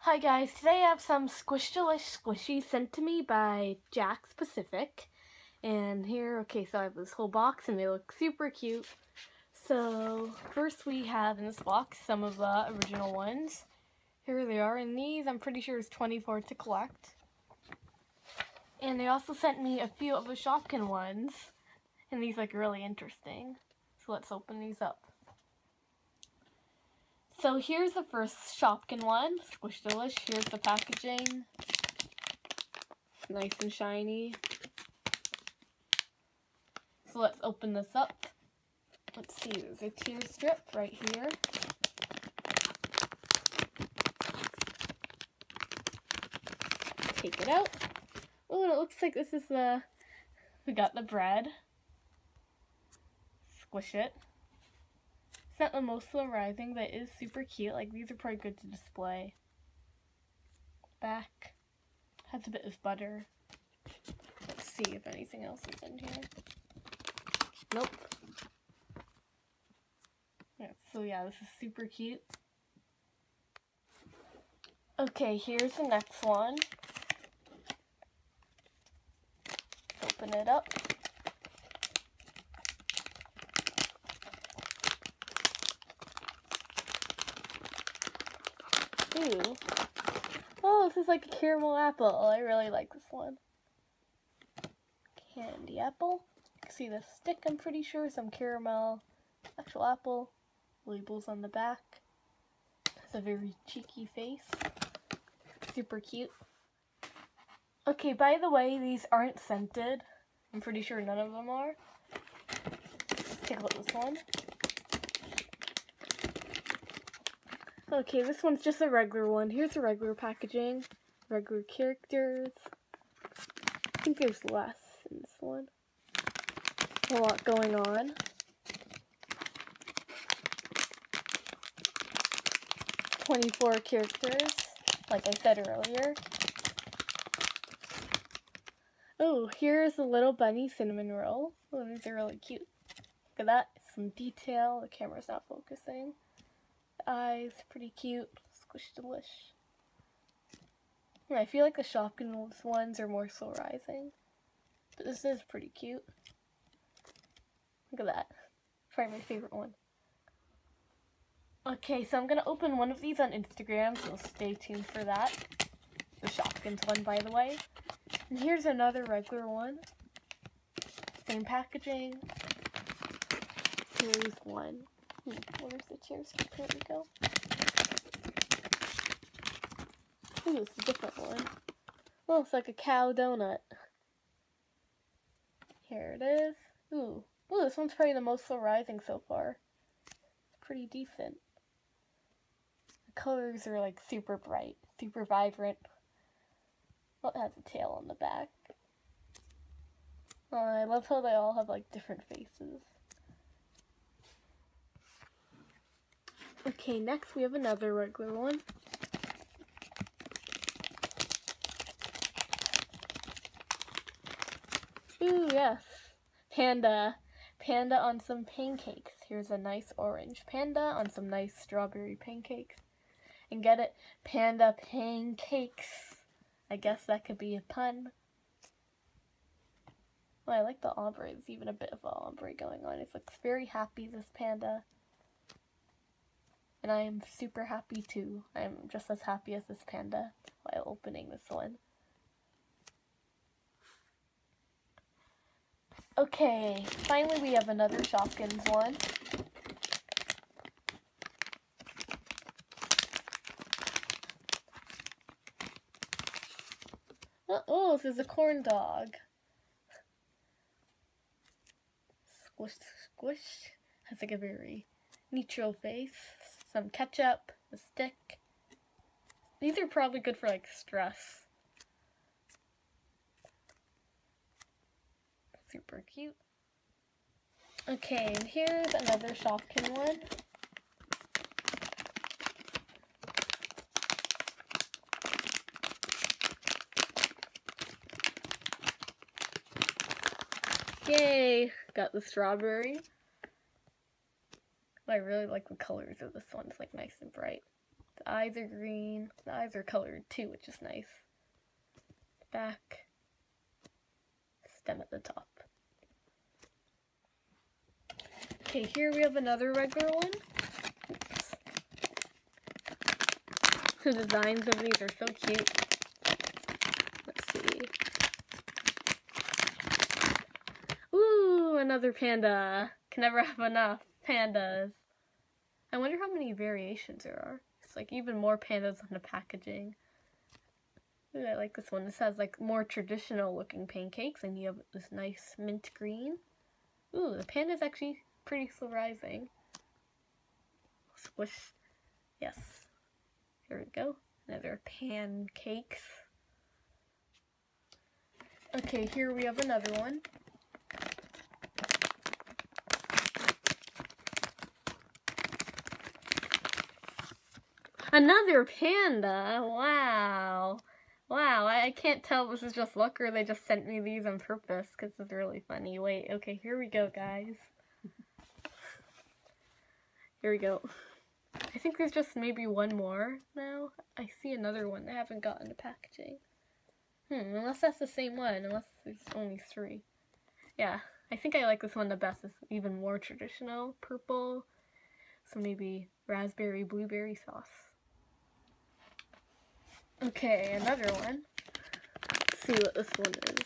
Hi guys, today I have some Squish Dee-Lish Squishies sent to me by JAKKS Pacific. And here, okay, so I have this whole box and they look super cute. So first we have in this box some of the original ones. Here they are, and these I'm pretty sure is 24 to collect. And they also sent me a few of the Shopkin ones, and these look really interesting. So let's open these up. So here's the first Shopkin one, Squish Dee-Lish. Here's the packaging. It's nice and shiny. So let's open this up. Let's see, there's a tear strip right here. Take it out. Oh, and it looks like this is we got the bread. Squish it. It's not the most polarizing, but it is super cute. Like, these are probably good to display. Back has a bit of butter. Let's see if anything else is in here. Nope. Yeah, so yeah, this is super cute. Okay, here's the next one. Open it up. Ooh. Oh, this is like a caramel apple. I really like this one. Candy apple. You can see the stick, I'm pretty sure. Some caramel. Actual apple. Labels on the back. Has a very cheeky face. Super cute. Okay, by the way, these aren't scented. I'm pretty sure none of them are. Let's take a look at this one. Okay, this one's just a regular one. Here's the regular packaging. Regular characters. I think there's less in this one. A lot going on. "24 characters, like I said earlier. Oh, here's a little bunny cinnamon roll. Oh, these are really cute. Look at that. Some detail. The camera's not focusing. The eyes, pretty cute. Squish Dee-Lish. Yeah, I feel like the Shopkin ones are more polarizing. But this is pretty cute. Look at that. Probably my favorite one. Okay, so I'm going to open one of these on Instagram, so stay tuned for that. The Shopkins one, by the way. And here's another regular one. Same packaging. Series 1. Where's the tear strip? Here we go. Ooh, it's a different one. Oh, it's like a cow donut. Here it is. Ooh, this one's probably the most polarizing so far. It's pretty decent. The colors are like super bright, super vibrant. Well, it has a tail on the back. Oh, I love how they all have like different faces. Okay, next we have another regular one. Ooh, yes. Panda. Panda on some pancakes. Here's a nice orange panda on some nice strawberry pancakes. And get it? Panda pancakes. I guess that could be a pun. Well, I like the ombre. There's even a bit of ombre going on. It looks very happy, this panda. And I am super happy too. I'm just as happy as this panda while opening this one. Okay, finally we have another Shopkins one. Oh, this is a corn dog. Squish, squish. Has like a very neutral face. Some ketchup, a stick. These are probably good for like stress. Super cute. Okay, and here's another Shopkin one. Yay! Got the strawberry. I really like the colors of this one. It's like nice and bright. The eyes are green. The eyes are colored too, which is nice. Back. Stem at the top. Okay, here we have another regular one. Oops. The designs of these are so cute. Let's see. Ooh, another panda. Can never have enough pandas. I wonder how many variations there are. It's like even more pandas on the packaging. Ooh, I like this one. This has like more traditional looking pancakes, and you have this nice mint green. Ooh, the panda's actually pretty surprising. Squish. Yes. Here we go. Another pancakes. Okay, here we have another one. Another panda! Wow! Wow, I can't tell if this is just luck or they just sent me these on purpose, because this is really funny. Wait, okay, here we go, guys. Here we go. I think there's just maybe one more now. I see another one I haven't gotten the packaging. Unless that's the same one, unless there's only 3. Yeah, I think I like this one the best. It's even more traditional, purple. So maybe raspberry, blueberry sauce. Okay, another one. Let's see what this one is.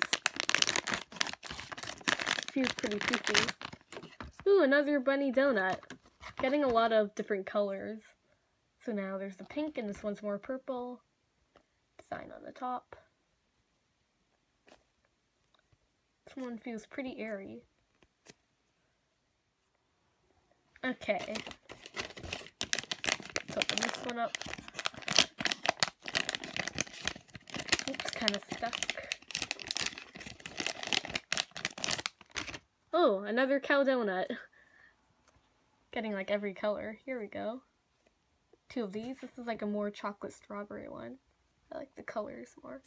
Feels pretty poofy. Ooh, another bunny donut. Getting a lot of different colors. So now there's the pink, and this one's more purple. Design on the top. This one feels pretty airy. Okay. Let's open this one up. Oops, kind of stuck. Oh, another cow donut. Getting like every color. Here we go. 2 of these. This is like a more chocolate strawberry one. I like the colors more.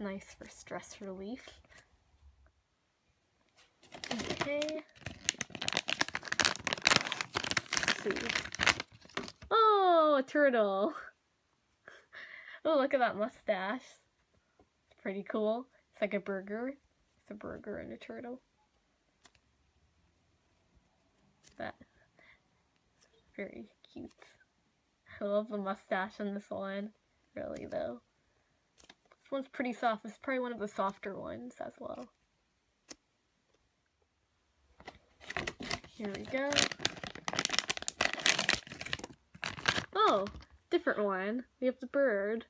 Nice for stress relief. Okay. Let's see. Oh, a turtle. Oh, look at that mustache. It's pretty cool. It's like a burger. It's a burger and a turtle. That. Very cute. I love the mustache on this one. Really, though. This one's pretty soft. It's probably one of the softer ones as well. Here we go. Oh, different one. We have the bird.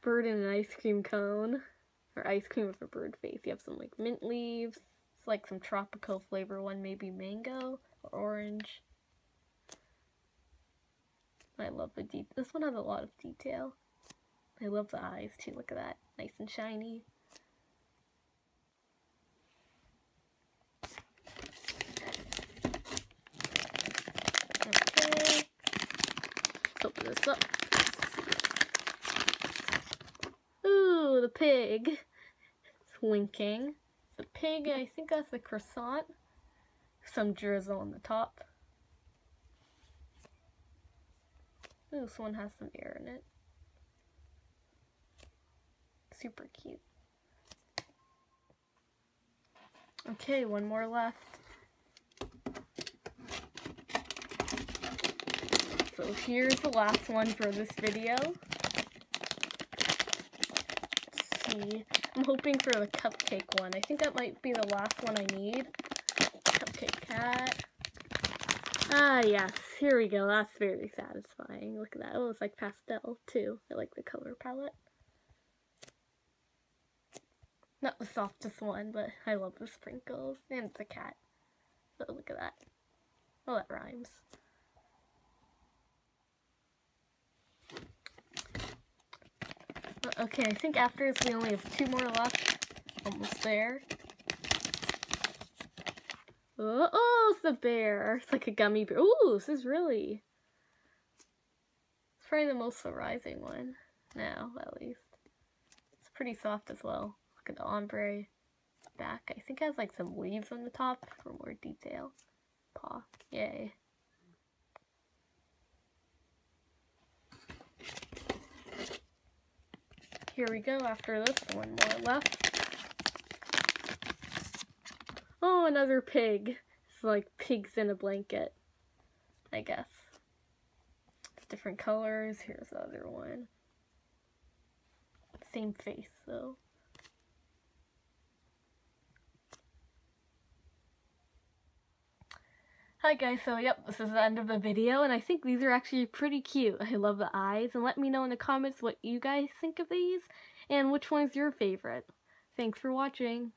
Bird in an ice cream cone. Or ice cream with a bird face. You have some like mint leaves. It's like some tropical flavor one, maybe mango or orange. I love the detail. This one has a lot of detail. I love the eyes too. Look at that. Nice and shiny. Okay. Let's open this up. Ooh, the pig. It's winking. The pig, I think that's a croissant. Some drizzle on the top. Ooh, this one has some air in it. Super cute. Okay, one more left. So here's the last one for this video. Let's see. I'm hoping for the cupcake one. I think that might be the last one I need. Cupcake cat. Ah, yes. Here we go. That's very satisfying. Look at that. Oh, it's like pastel, too. I like the color palette. Not the softest one, but I love the sprinkles. And it's a cat. Oh, look at that. Oh, that rhymes. Okay, I think after this we only have 2 more left. Almost there. Oh, it's a bear. It's like a gummy bear. Ooh, this is really... It's probably the most surprising one. Now, at least. It's pretty soft as well. Look at the ombre back. I think it has like some leaves on the top for more detail. paw. Yay. Here we go after this, one more left. Oh, another pig. It's like pigs in a blanket, I guess. It's different colors. Here's the other one. Same face though. Hi guys, so yep, this is the end of the video, and I think these are actually pretty cute. I love the eyes, and let me know in the comments what you guys think of these, and which one is your favorite. Thanks for watching.